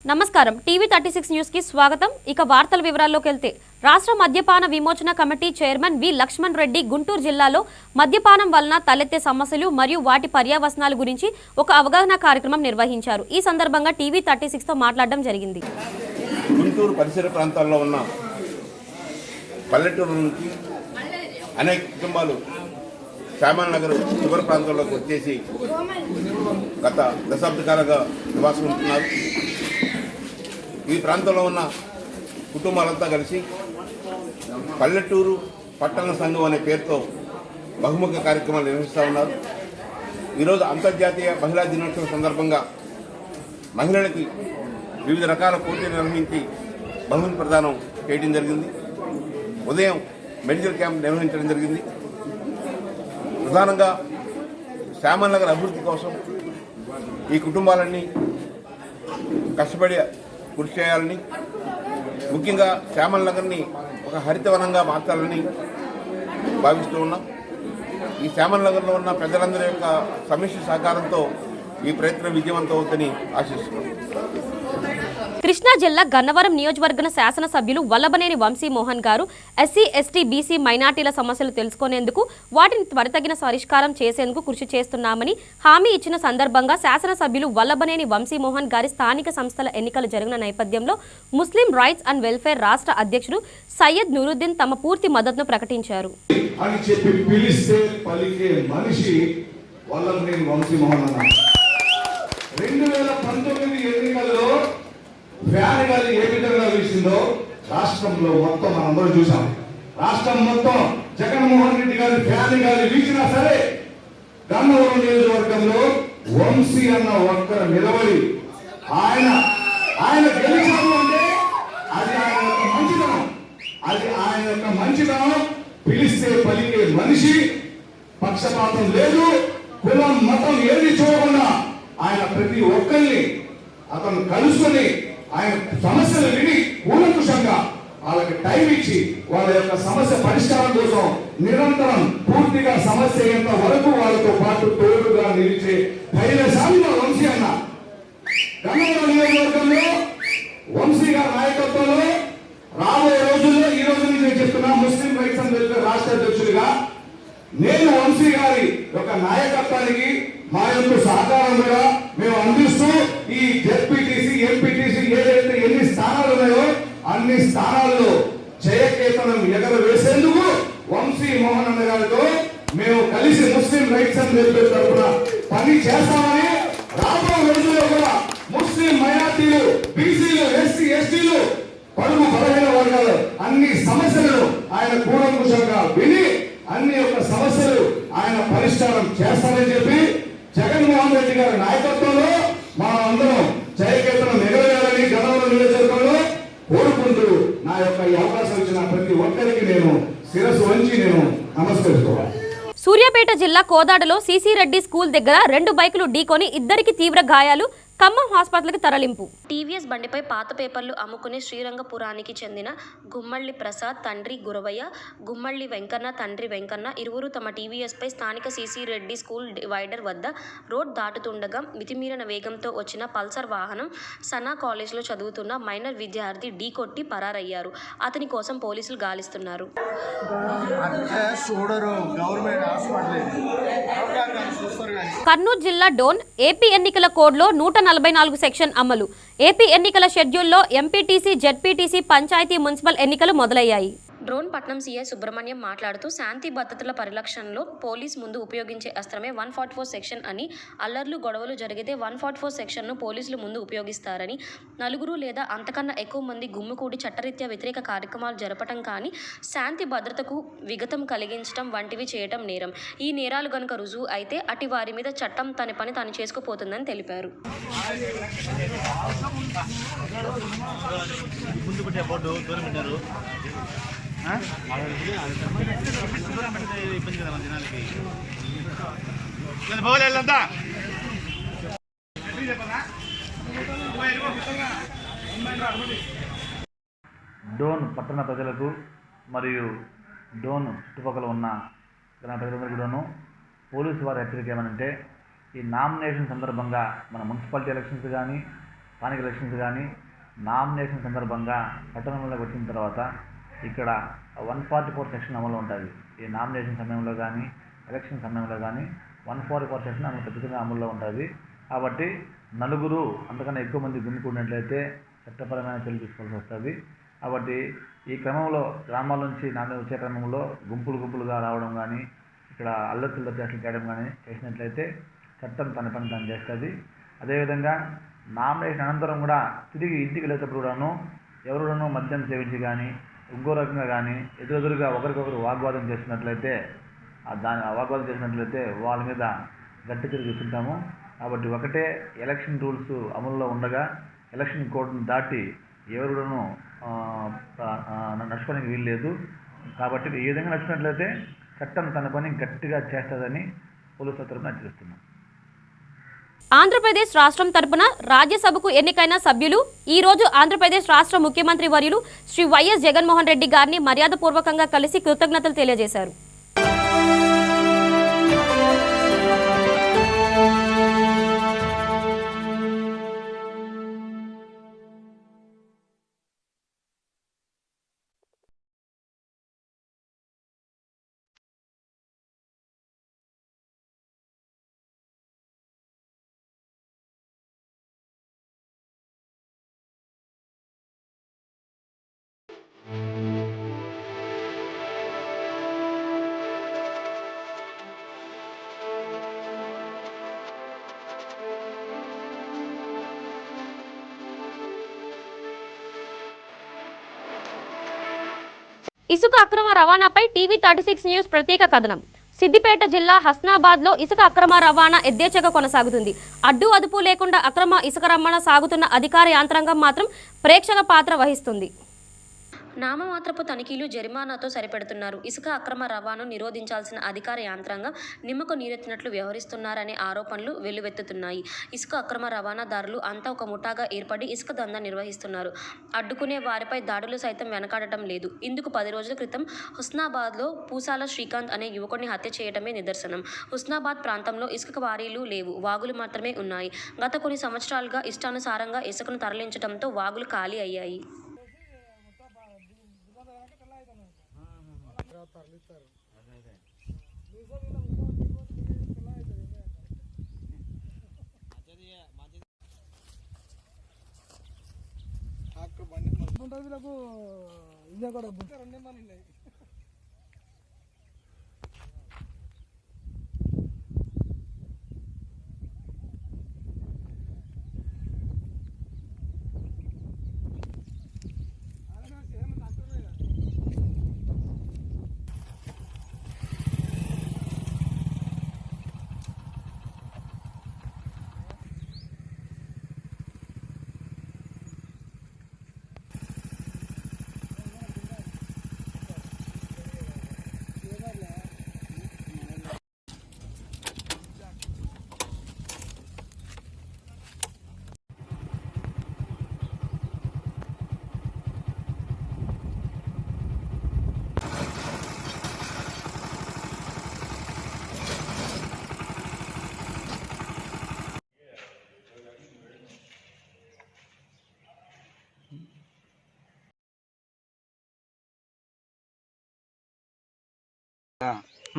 నమస్కారం TV 36 news కి స్వాగతం. ఇక వార్తల వివరాల్లోకి వెళ్తే రాష్ట్ర మద్యపాన విమోచన committee chairman V Lakshman Reddy Guntur జిల్లాలో మద్యపానం వలన తలెత్తే సమస్యలు మరియు వాటి పర్యవసనాల గురించి ఒక అవగాహన కార్యక్రమం నిర్వహించారు. ఈ సందర్భంగా టీవీ 36 తో మాట్లాడడం జరిగింది. గుంటూరు పరిసర ప్రాంతాల్లో ఉన్న పల్లెటూరు నుంచి అనేక కుటుంబాలు శ్యామల్ నగర్ చివరి ప్రాంతంలోకి వచ్చేసి గత దశాబ్ద కాలంగా నివాసం ఉంటున్నారు. ఈ ప్రాంతంలో ఉన్న కుటుంబాలంతా కలిసి పల్లెటూరు పట్టణ సంఘం అనే పేరుతో బహుముఖ కార్యక్రమాలు నిర్వహిస్తూ ఉన్నారు. ఈరోజు అంతర్జాతీయ మహిళా దినోత్సవం సందర్భంగా మహిళలకి వివిధ రకాల పోటీలు నిర్వహించి బహుమతి ప్రదానం చేయడం జరిగింది. ఉదయం మెడికల్ క్యాంప్ నిర్వహించడం జరిగింది. ప్రధానంగా శ్యామల్ నగర్ అభివృద్ధి కోసం ఈ కుటుంబాలన్నీ కష్టపడి కృషి చేయాలని, ముఖ్యంగా శ్యామల్ నగర్ని ఒక హరితవనంగా మార్చాలని భావిస్తూ ఉన్నాం. ఈ శ్యామల్ నగర్లో ఉన్న ప్రజలందరి యొక్క సమిష్టి సహకారంతో ఈ ప్రయత్నం విజయవంతం అవుతుందని ఆశిస్తున్నాం. కృష్ణా జిల్లా గన్నవరం నియోజకవర్గ శాసనసభ్యులు వల్లభనేని వంశీమోహన్ గారు ఎస్సీ, ఎస్టీ, బీసీ, మైనార్టీల సమస్యలు తెలుసుకునేందుకు వాటిని త్వరితగిన పరిష్కారం చేసేందుకు కృషి చేస్తున్నామని హామీ ఇచ్చిన సందర్భంగా శాసనసభ్యులు వల్లభనేని వంశీమోహన్ గారి స్థానిక సంస్థల ఎన్నికలు జరిగిన నేపథ్యంలో ముస్లిం రైట్స్ అండ్ వెల్ఫేర్ రాష్ట్ర అధ్యక్షుడు సయ్యద్ నూరుద్దీన్ తమ పూర్తి మద్దతును ప్రకటించారు. ఫ్యాన్ గాలి ఏ విధంగా వీసిందో రాష్ట్రంలో మొత్తం మనందరూ చూసాం. రాష్ట్రం మొత్తం జగన్మోహన్ రెడ్డి గారి ఫ్యాన్ గాలి వీసినా సరే గన్నవరం నియోజకవర్గంలో వంశీ అన్న ఒక్కరు నిలబడి ఆయన గెలిచారు అంటే అది ఆయన యొక్క మంచితనం. ఆయన యొక్క మంచితనం. పిలిస్తే పలికే మనిషి, పక్షపాతం లేదు, కులం మతం ఏది చూడకుండా ఆయన ప్రతి ఒక్కరిని అతను కలుసుకొని ఆయన సమస్యలు విని కూలంకుషంగా వాళ్ళకి టైం ఇచ్చి వాళ్ళ యొక్క సమస్య పరిష్కారం కోసం నిరంతరం పూర్తిగా సమస్య అయ్యేంత వరకు వాళ్ళతో పాటు తోడుగా నిలిచే ధైర్యశాలిగా వంశీ అన్న. గన్నవరం నియోజకవర్గంలో వంశీ గారి నాయకత్వంలో రాబోయే రోజుల్లో ఈ రోజు నుంచి నేను చెప్తున్నా ముస్లిం రైట్స్ అండ్ వెల్ఫేర్ రాష్ట్ర అధ్యక్షుడిగా నేను వంశీ గారి యొక్క నాయకత్వానికి మా యొక్క సహకారంగా మేము అందిస్తూ ఈ జెడ్పీటీసీ, ఎంపీటీసీ ఏదైతే ఎన్ని స్థానాలు ఉన్నాయో అన్ని స్థానాల్లో జయకేతనం ఎగరవేసేందుకు వంశీ మోహన్ అన్న గారితో మేము కలిసి ముస్లిం రైట్స్ అండ్ వెల్ఫేర్ తరఫున పని చేస్తామని, రాబోయే రోజుల్లో కూడా ముస్లిం మైనార్టీలు, బీసీలు, ఎస్సీ, ఎస్టీలు, పలుగు బలహీన వర్గాలు అన్ని సమస్యలను ఆయన కూలంకుషంగా విని అన్ని యొక్క సమస్యలు ఆయన పరిష్కారం చేస్తారని చెప్పి జగన్మోహన్ రెడ్డి గారి నాయకత్వంలో మనం అందరం జయకేతనం ఎగరవేయాలని గన్నవరం నియోజకవర్గంలో కోరుకుంటూ నా యొక్క ఈ అవకాశం ఇచ్చిన ప్రతి ఒక్కరికి నేను శిరస్సు వంచి నేను నమస్కరిస్తున్నాను. సూర్యాపేట జిల్లా కోదాడలో సీసీ రెడ్డి స్కూల్ దగ్గర 2 బైకులు ఢీకొని ఇద్దరికి తీవ్ర గాయాలు, ఖమ్మం హాస్పిటల్కి తరలింపు. టీవీఎస్ బండిపై పాత పేపర్లు అమ్ముకునే శ్రీరంగపురానికి చెందిన గుమ్మళ్ళి ప్రసాద్ తండ్రి గురవయ్య, గుమ్మళ్ళి వెంకన్న తండ్రి వెంకన్న ఇరువురు తమ టీవీఎస్పై స్థానిక సీసీ రెడ్డి స్కూల్ డివైడర్ వద్ద రోడ్ దాటుతుండగా మితిమీరిన వేగంతో వచ్చిన పల్సర్ వాహనం సనా కాలేజ్లో చదువుతున్న మైనర్ విద్యార్థి ఢీకొట్టి పరారయ్యారు. అతని కోసం పోలీసులు గాలిస్తున్నారు. కర్నూలు జిల్లా డోన్ ఏపీ ఎన్నికల కోడ్లో 144 సెక్షన్ అమలు. ఏపీ ఎన్నికల షెడ్యూల్లో ఎంపీటీసీ, జెడ్పీటీసీ, పంచాయతీ, మున్సిపల్ ఎన్నికలు మొదలయ్యాయి. డ్రోన్ పట్నం సీఐ సుబ్రహ్మణ్యం మాట్లాడుతూ శాంతి భద్రతల పరిరక్షణలో పోలీస్ ముందు ఉపయోగించే అస్త్రమే 144 సెక్షన్ అని, అల్లర్లు గొడవలు జరిగితే 144 సెక్షన్ను పోలీసులు ముందు ఉపయోగిస్తారని, నలుగురు లేదా అంతకన్నా ఎక్కువ మంది గుమ్మికూడి చట్టరీత్యా వ్యతిరేక కార్యక్రమాలు జరపటం కానీ శాంతి భద్రతకు విఘాతం కలిగించడం వంటివి చేయటం నేరం. ఈ నేరాలు గనుక రుజువు అయితే అటు వారి మీద చట్టం తన పని తాను చేసుకుపోతుందని తెలిపారు. డోన్ పట్టణ ప్రజలకు మరియు డోన్ చుట్టుపక్కల ఉన్న ప్రజలందరికీ కూడాను పోలీసు వారి హెచ్చరిక ఏమనంటే, ఈ నామినేషన్ సందర్భంగా మన మున్సిపాలిటీ ఎలక్షన్స్ కానీ స్థానిక ఎలక్షన్స్ కానీ నామినేషన్ సందర్భంగా పట్టణంలోకి వచ్చిన తర్వాత ఇక్కడ 144 సెక్షన్ అమలు ఉంటుంది. ఈ నామినేషన్ సమయంలో కానీ ఎలక్షన్ సమయంలో కానీ 144 సెక్షన్ అమలు ఖచ్చితంగా అమల్లో ఉంటుంది. కాబట్టి నలుగురు అంతకన్నా ఎక్కువ మంది గుమికూడినట్లయితే చట్టపరమైన చర్యలు తీసుకోవాల్సి వస్తుంది. కాబట్టి ఈ క్రమంలో గ్రామాల నుంచి నామినేషన్ వచ్చే క్రమంలో గుంపులుగా రావడం కానీ ఇక్కడ అల్లచిల్లర చేష్టలు చేయడం కానీ చేసినట్లయితే చట్టం తన పని తాను చేస్తుంది. అదేవిధంగా నామినేషన్ అనంతరం కూడా తిరిగి ఇంటికి వెళ్ళేటప్పుడు కూడాను ఎవరునూ మద్యం సేవించి కానీ ఇంకో రకంగా కానీ ఎదురుగా ఒకరికొకరు వాగ్వాదం చేసినట్లయితే వాగ్వాదం చేసినట్లయితే వాళ్ళ మీద గట్టి చర్య తీసుకుంటాము. కాబట్టి ఒకటే ఎలక్షన్ రూల్స్ అమల్లో ఉండగా ఎలక్షన్ కోడ్ను దాటి ఎవరునూ నడుచుకోవడానికి వీలు లేదు. కాబట్టి ఈ విధంగా నడిచినట్లయితే చట్టం తన పని గట్టిగా చేస్తుందని పోలీసుల తరఫున హెచ్చరిస్తున్నాం. ఆంధ్రప్రదేశ్ రాష్ట్రం తరపున రాజ్యసభకు ఎన్నికైన సభ్యులు ఈ రోజు ఆంధ్రప్రదేశ్ రాష్ట్ర ముఖ్యమంత్రి వర్యులు శ్రీ వైఎస్ జగన్మోహన్ రెడ్డి గారిని మర్యాదపూర్వకంగా కలిసి కృతజ్ఞతలు తెలియజేశారు. ఇసుక అక్రమ రవాణాపై టీవీ 36 న్యూస్ ప్రత్యేక కథనం. సిద్దిపేట జిల్లా హస్నాబాద్లో ఇసుక అక్రమ రవాణా యథేచ్ఛగా కొనసాగుతుంది. అడ్డు అదుపు లేకుండా అక్రమ ఇసుక రవాణా సాగుతున్న అధికార యంత్రాంగం మాత్రం ప్రేక్షక పాత్ర వహిస్తుంది. నామమాత్రపు తనిఖీలు జరిమానాతో సరిపెడుతున్నారు. ఇసుక అక్రమ రవాణాను నిరోధించాల్సిన అధికార యంత్రాంగం నిమ్మకు నీరెత్తినట్లు వ్యవహరిస్తున్నారనే ఆరోపణలు వెల్లువెత్తుతున్నాయి. ఇసుక అక్రమ రవాణాదారులు అంతా ఒక ముఠాగా ఏర్పడి ఇసుక దందా నిర్వహిస్తున్నారు. అడ్డుకునే వారిపై దాడులు సైతం వెనకాడటం లేదు. ఇందుకు 10 రోజుల క్రితం హుస్నాబాద్లో పూసాల శ్రీకాంత్ అనే యువకుడిని హత్య చేయడమే నిదర్శనం. హుస్నాబాద్ ప్రాంతంలో ఇసుక క్వారీలు లేవు, వాగులు మాత్రమే ఉన్నాయి. గత కొన్ని సంవత్సరాలుగా ఇష్టానుసారంగా ఇసుకను తరలించడంతో వాగులు ఖాళీ అయ్యాయి.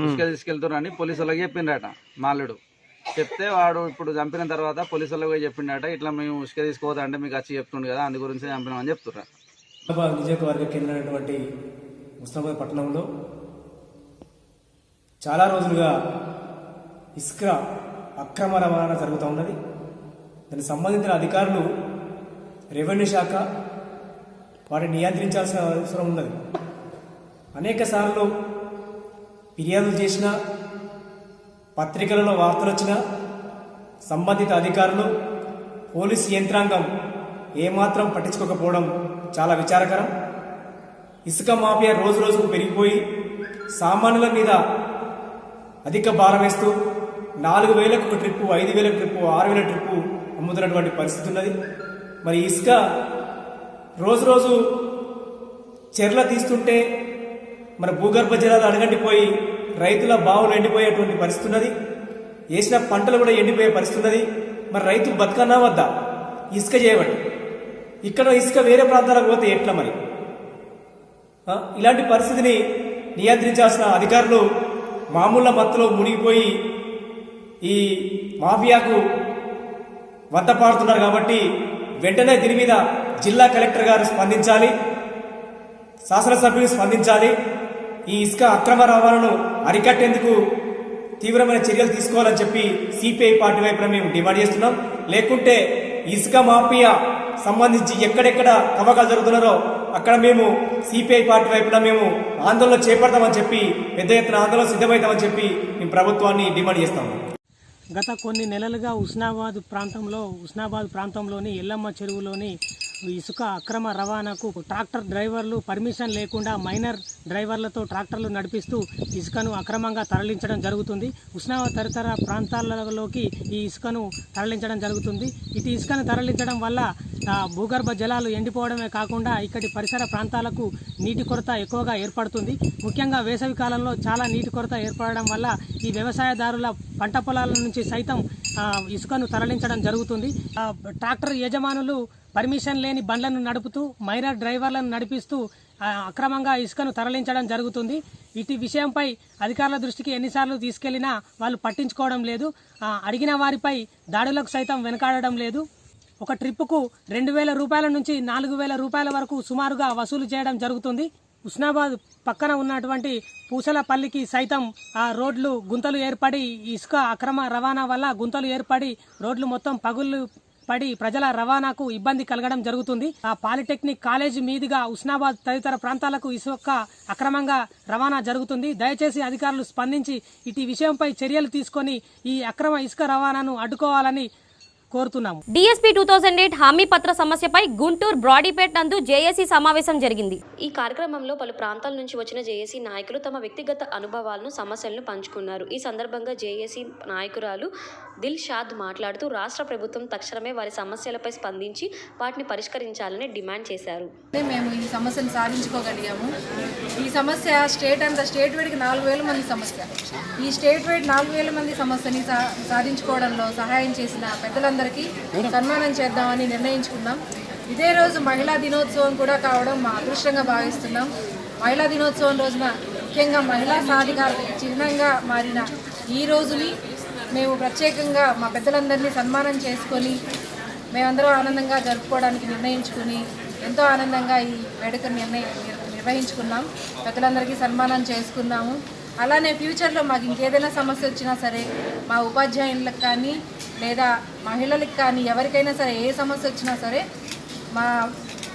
ఇసుక తీసుకెళ్తున్నారని పోలీసు వాళ్ళకి చెప్పిండట. మాల్లుడు చెప్తే వాడు ఇప్పుడు చంపిన తర్వాత పోలీసు వాళ్ళకి చెప్పిండట, ఇట్లా మేము ఇసుక తీసుకోవద్దా అంటే మీకు వచ్చి చెప్తుండే కదా, అందు గురించి చంపినామని చెప్తున్నారు. నియోజకవర్గ కేంద్రమైనటువంటి హుస్నాబాద్ పట్టణంలో చాలా రోజులుగా ఇసుక అక్రమ రవాణా జరుగుతూ ఉన్నది. దానికి సంబంధించిన అధికారులు రెవెన్యూ శాఖ వాటిని నియంత్రించాల్సిన అవసరం ఉన్నది. అనేక సార్లు ఫిర్యాదులు చేసినా, పత్రికలలో వార్తలు వచ్చినా సంబంధిత అధికారులు పోలీసు యంత్రాంగం ఏమాత్రం పట్టించుకోకపోవడం చాలా విచారకరం. ఇసుక మాఫియా రోజు రోజుకు పెరిగిపోయి సామాన్యుల మీద అధిక భారం వేస్తూ 4,000కు ఒక ట్రిప్పు, 5,000 ట్రిప్పు, 6,000 ట్రిప్పు అమ్ముతున్నటువంటి పరిస్థితి ఉన్నది. మరి ఇసుక రోజు రోజు చెర్ల తీస్తుంటే మన భూగర్భ జలాలు అడగండిపోయి రైతుల బావులు ఎండిపోయేటువంటి పరిస్థితి ఉన్నది. వేసిన పంటలు కూడా ఎండిపోయే పరిస్థితి ఉన్నది. మరి రైతు బతకన్నా వద్దా? ఇసుక చేయబట్టి ఇక్కడ ఇసుక వేరే ప్రాంతాలకు పోతే ఎట్లా మరి? ఇలాంటి పరిస్థితిని నియంత్రించాల్సిన అధికారులు మామూలు మత్తులో మునిగిపోయి ఈ మాఫియాకు వంత పాడుతున్నారు. కాబట్టి వెంటనే దీని మీద జిల్లా కలెక్టర్ గారు స్పందించాలి, శాసనసభ్యులు స్పందించాలి. ఈ ఇసుక అక్రమ రవాణాను అరికట్టేందుకు తీవ్రమైన చర్యలు తీసుకోవాలని చెప్పి సిపిఐ పార్టీ వైపున మేము డిమాండ్ చేస్తున్నాం. లేకుంటే ఇసుక మాఫియా సంబంధించి ఎక్కడెక్కడ తవ్వకాలు జరుగుతున్నారో అక్కడ మేము సిపిఐ పార్టీ వైపున మేము ఆందోళన చేపడతామని చెప్పి పెద్ద ఎత్తున ఆందోళన సిద్ధమవుతామని చెప్పి మేము ప్రభుత్వాన్ని డిమాండ్ చేస్తాము. గత కొన్ని నెలలుగా ఉస్నాబాద్ ప్రాంతంలోని ఎల్లమ్మ చెరువులోని ఇసుక అక్రమ రవాణాకు ట్రాక్టర్ డ్రైవర్లు పర్మిషన్ లేకుండా మైనర్ డ్రైవర్లతో ట్రాక్టర్లు నడిపిస్తూ ఇసుకను అక్రమంగా తరలించడం జరుగుతుంది. ఉస్నాబాద్ తదితర ప్రాంతాలలోకి ఈ ఇసుకను తరలించడం జరుగుతుంది. ఇటు ఇసుకను తరలించడం వల్ల భూగర్భ జలాలు ఎండిపోవడమే కాకుండా ఇక్కడి పరిసర ప్రాంతాలకు నీటి కొరత ఎక్కువగా ఏర్పడుతుంది. ముఖ్యంగా వేసవి కాలంలో చాలా నీటి కొరత ఏర్పడడం వల్ల ఈ వ్యవసాయదారుల పంట పొలాల నుంచి సైతం ఇసుకను తరలించడం జరుగుతుంది. ట్రాక్టర్ యజమానులు పర్మిషన్ లేని బండ్లను నడుపుతూ మైనర్ డ్రైవర్లను నడిపిస్తూ అక్రమంగా ఇసుకను తరలించడం జరుగుతుంది. ఇటు విషయంపై అధికారుల దృష్టికి ఎన్నిసార్లు తీసుకెళ్లినా వాళ్ళు పట్టించుకోవడం లేదు. అడిగిన వారిపై దాడులకు సైతం వెనకాడడం లేదు. ఒక ట్రిప్పుకు 2,000 రూపాయల నుంచి 4,000 రూపాయల వరకు సుమారుగా వసూలు చేయడం జరుగుతుంది. ఉస్నాబాద్ పక్కన ఉన్నటువంటి పూసలపల్లికి సైతం ఆ రోడ్లు గుంతలు ఏర్పడి ఇసుక అక్రమ రవాణా వల్ల గుంతలు ఏర్పడి రోడ్లు మొత్తం పగుళ్ళు పడి ప్రజల రవాణాకు ఇబ్బంది కలగడం జరుగుతుంది. ఆ పాలిటెక్నిక్ కాలేజీ మీదుగా ఉస్నాబాద్ తదితర ప్రాంతాలకు ఇసుక అక్రమంగా రవాణా జరుగుతుంది. దయచేసి అధికారులు స్పందించి ఇటు విషయంపై చర్యలు తీసుకొని ఈ అక్రమ ఇసుక రవాణాను అడ్డుకోవాలని కోరుతున్నాము. డిఎస్పీ 2008 హామీ పత్ర సమస్యపై గుంటూరు బ్రాడీపేట్ నందు జేఏసీ సమావేశం జరిగింది. ఈ కార్యక్రమంలో పలు ప్రాంతాల నుంచి వచ్చిన జేఏసీ నాయకులు తమ వ్యక్తిగత అనుభవాలను సమస్యలను పంచుకున్నారు. ఈ సందర్భంగా జేఏసీ నాయకురాలు దిల్ షాద్ మాట్లాడుతూ రాష్ట్ర ప్రభుత్వం తక్షణమే వారి సమస్యలపై స్పందించి వాటిని పరిష్కరించాలని డిమాండ్ చేశారు. మేము ఈ సమస్యను సాధించుకోగలిగాము. ఈ సమస్య స్టేట్ వైడ్కి 4,000 మంది సమస్య. ఈ స్టేట్ వైడ్ 4,000 మంది సమస్యని సాధించుకోవడంలో సహాయం చేసిన పెద్దలందరికీ సన్మానం చేద్దామని నిర్ణయించుకున్నాం. ఇదే రోజు మహిళా దినోత్సవం కూడా కావడం మా అదృష్టంగా భావిస్తున్నాం. మహిళా దినోత్సవం రోజున ముఖ్యంగా మహిళా సాధికారత చిహ్నంగా మారిన ఈ రోజుని మేము ప్రత్యేకంగా మా పెద్దలందరినీ సన్మానం చేసుకొని మేమందరం ఆనందంగా జరుపుకోవడానికి నిర్ణయించుకుని ఎంతో ఆనందంగా ఈ వేడుకను నిర్వహించుకున్నాం. పెద్దలందరికీ సన్మానం చేసుకున్నాము. అలానే ఫ్యూచర్లో మాకు ఇంకేదైనా సమస్య వచ్చినా సరే మా ఉపాధ్యాయులకు కానీ లేదా మహిళలకు కానీ ఎవరికైనా సరే ఏ సమస్య వచ్చినా సరే మా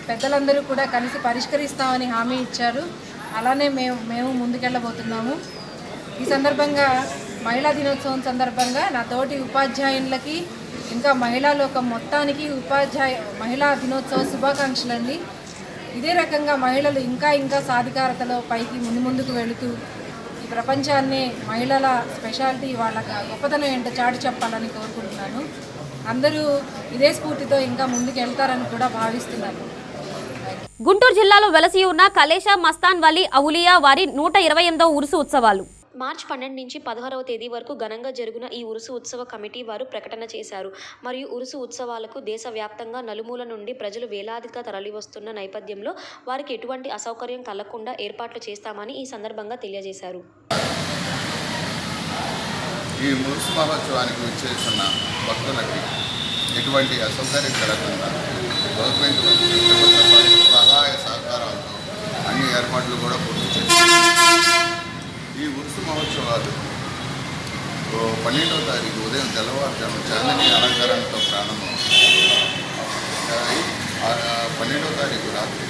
పెద్దలందరూ కూడా కలిసి పరిష్కరిస్తామని హామీ ఇచ్చారు. అలానే మేము ముందుకెళ్ళబోతున్నాము. ఈ సందర్భంగా మహిళా దినోత్సవం సందర్భంగా నా తోటి ఉపాధ్యాయులకి ఇంకా మహిళా లోకం మొత్తానికి మహిళా దినోత్సవ శుభాకాంక్షలండి. ఇదే రకంగా మహిళలు ఇంకా సాధికారతలో పైకి ముందుకు వెళుతూ ఈ ప్రపంచాన్ని మహిళల స్పెషాలిటీ వాళ్ళ గొప్పతనం ఏంటో చాటి చెప్పాలని కోరుకుంటున్నాను. అందరూ ఇదే స్ఫూర్తితో ఇంకా ముందుకు వెళ్తారని కూడా భావిస్తున్నాను. గుంటూరు జిల్లాలో వెలసి ఉన్న కలేషా మస్తాన్ వలీ అవులియా వారి 128వ ఉరుసు ఉత్సవాలు మార్చి 12 నుంచి 16వ తేదీ వరకు ఘనంగా జరిగిన ఈ ఉరుసు ఉత్సవ కమిటీ వారు ప్రకటన చేశారు. మరియు ఉరుసు ఉత్సవాలకు దేశవ్యాప్తంగా నలుమూల నుండి ప్రజలు వేలాదిగా తరలివస్తున్న నేపథ్యంలో వారికి ఎటువంటి అసౌకర్యం కలగకుండా ఏర్పాట్లు చేస్తామని ఈ సందర్భంగా తెలియజేశారు. ఈ ఉరుసు మహోత్సవానికి విచ్చేస్తున్న భక్తులకి ఎటువంటి అసౌకర్యం కలగకుండా గవర్నమెంట్ ప్రభుత్వ సహాయ సహకారాలతో అన్ని ఏర్పాట్లు కూడా పూర్తి చేస్తారు. ఈ ఉరుసు మహోత్సవాలు 12వ తారీఖు ఉదయం తెల్లవారుజాము చాందనీ అలంకరణతో ప్రారంభమవుతాయి. 12వ తారీఖు రాత్రి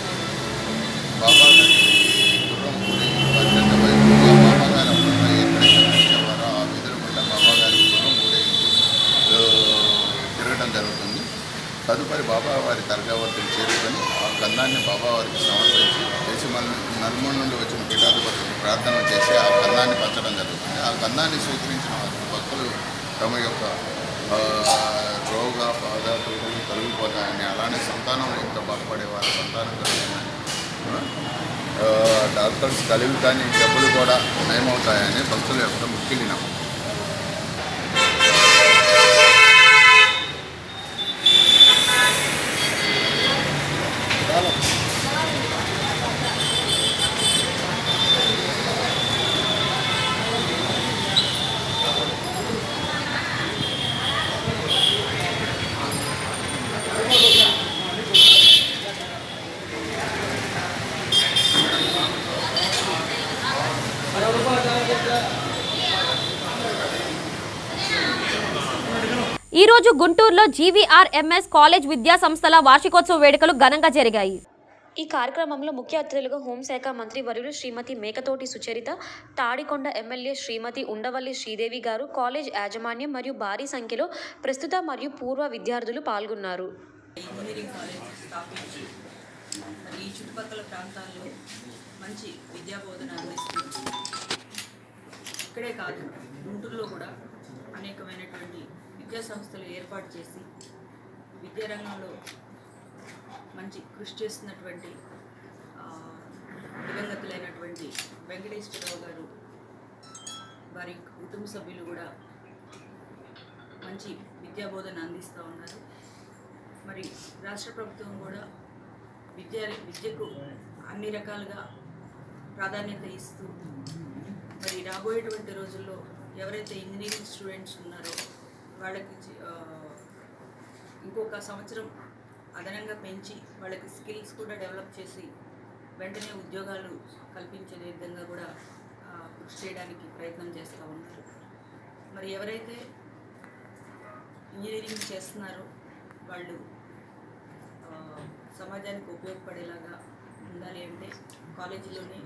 బాబా గారి గుర్రం ఊరేగింపు అత్యంత వైభవంగా బాబా గారు అప్పుడు ఎక్కడైతే నడిచేవారో ఆ వీధుల గుండా బాబా గారి గుర్రం ఊరేగింపు తిరగడం జరుగుతుంది. తదుపరి బాబావారి దర్గావర్తిని చేరుకొని ఆ గంధాన్ని బాబావారికి సమర్పించి దేశ నలుమూల నుండి వచ్చిన పీఠాధిపతులకు ప్రార్థన చేసి ఆ గంధాన్ని పంచడం జరుగుతుంది. ఆ గంధాన్ని స్వీకరించిన భక్తులు తమ యొక్క రోగ బాధలు తొలగిపోతాయని, అలానే సంతానం ఎంత బాగుపడే వారి సంతానం కలుగుతుందని, డాక్టర్స్ కలిగి కానీ జబ్బులు కూడా నయమవుతాయని భక్తుల యొక్క ముఖ్యులు నమ్మకం. ఈ రోజు గుంటూరులో జీవీఆర్ఎంఎస్ కాలేజ్ విద్యా సంస్థల వార్షికోత్సవ వేడుకలు ఘనంగా జరిగాయి. ఈ కార్యక్రమంలో ముఖ్య అతిథులుగా హోంశాఖ మంత్రి వర్యులు శ్రీమతి మేకతోటి సుచరిత, తాడికొండ ఎమ్మెల్యే శ్రీమతి ఉండవల్లి శ్రీదేవి గారు, కాలేజ్ యాజమాన్యం మరియు భారీ సంఖ్యలో ప్రస్తుత మరియు పూర్వ విద్యార్థులు పాల్గొన్నారు. ఇంజనీరింగ్ కాలేజ్ స్థాపించి మరి ఈ చుట్టుపక్కల ప్రాంతాల్లో మంచి విద్యా బోధన అందిస్తుంది. ఇక్కడే కాదు, గుంటూరులో కూడా అనేకమైనటువంటి విద్యా సంస్థలు ఏర్పాటు చేసి విద్యారంగంలో మంచి కృషి చేస్తున్నటువంటి దివంగతులైనటువంటి వెంకటేశ్వరరావు గారు వారి కుటుంబ సభ్యులు కూడా మంచి విద్యా బోధన అందిస్తూ ఉన్నారు. మరి రాష్ట్ర ప్రభుత్వం కూడా విద్యకు అన్ని రకాలుగా ప్రాధాన్యత ఇస్తూ మరి రాబోయేటువంటి రోజుల్లో ఎవరైతే ఇంజనీరింగ్ స్టూడెంట్స్ ఉన్నారో వాళ్ళకి ఇంకొక సంవత్సరం అదనంగా పెంచి వాళ్ళకి స్కిల్స్ కూడా డెవలప్ చేసి వెంటనే ఉద్యోగాలు కల్పించే విధంగా కూడా కృషి చేయడానికి ప్రయత్నం చేస్తూ ఉన్నారు. మరి ఎవరైతే ఇంజనీరింగ్ చేస్తున్నారో వాళ్ళు సమాజానికి ఉపయోగపడేలాగా ఉండాలి అంటే కాలేజీలోనే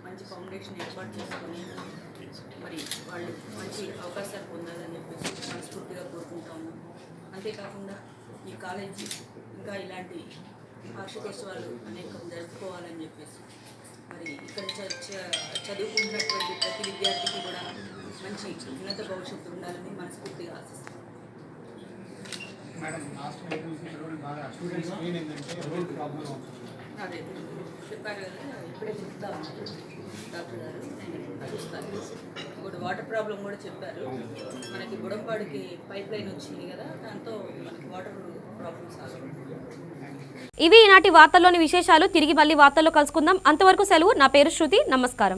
మంచి ఫౌండేషన్ ఏర్పాటు చేసుకొని మరి వాళ్ళు మంచి అవకాశాలు పొందాలని చెప్పేసి మనస్ఫూర్తిగా కోరుకుంటా ఉన్నాం. అంతేకాకుండా ఈ కాలేజీ ఇంకా ఇలాంటి వార్షికోత్సవాలు అనేకం జరుపుకోవాలని చెప్పేసి మరి ఇక్కడ చదువుకుంటున్నటువంటి ప్రతి విద్యార్థికి కూడా మంచి ఉన్నత భవిష్యత్తు ఉండాలని మనస్ఫూర్తిగా ఆశిస్తున్నాం. అదే చెప్పారు కదా, ఇప్పుడే చెప్తా ఉన్నారు డాక్టర్ గారు, నేను చూస్తాను. ఇంకోటి వాటర్ ప్రాబ్లం కూడా చెప్పారు. మనకి గుడంపాడికి పైప్ లైన్ వచ్చింది కదా, దాంతో మనకి వాటర్ ప్రాబ్లమ్ సాల్వ్. ఇవి ఈనాటి వార్తల్లోని విశేషాలు. తిరిగి మళ్ళీ వార్తల్లో కలుసుకుందాం. అంతవరకు సెలవు. నా పేరు శృతి. నమస్కారం.